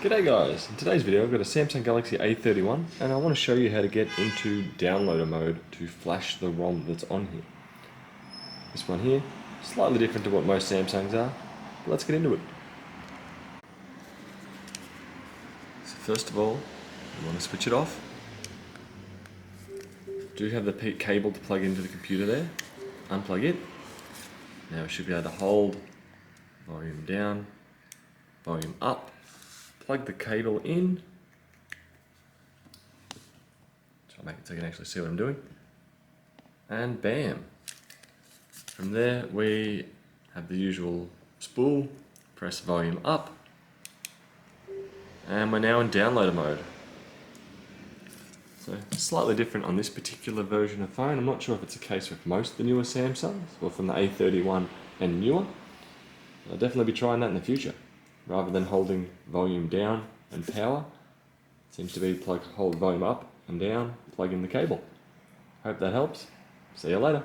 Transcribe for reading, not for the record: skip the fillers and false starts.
G'day guys, in today's video I've got a Samsung Galaxy A31 and I want to show you how to get into downloader mode to flash the ROM that's on here. This one here, slightly different to what most Samsungs are, but let's get into it. So first of all, you want to switch it off. Do have the cable to plug into the computer there, unplug it. Now we should be able to hold volume down, volume up. Plug the cable in. Try to make it so you can actually see what I'm doing. And bam. From there we have the usual spool. Press volume up. And we're now in downloader mode. So slightly different on this particular version of phone. I'm not sure if it's the case with most of the newer Samsungs or from the A31 and newer. I'll definitely be trying that in the future. Rather than holding volume down and power, it seems to be hold volume up and down, plug in the cable. Hope that helps. See you later.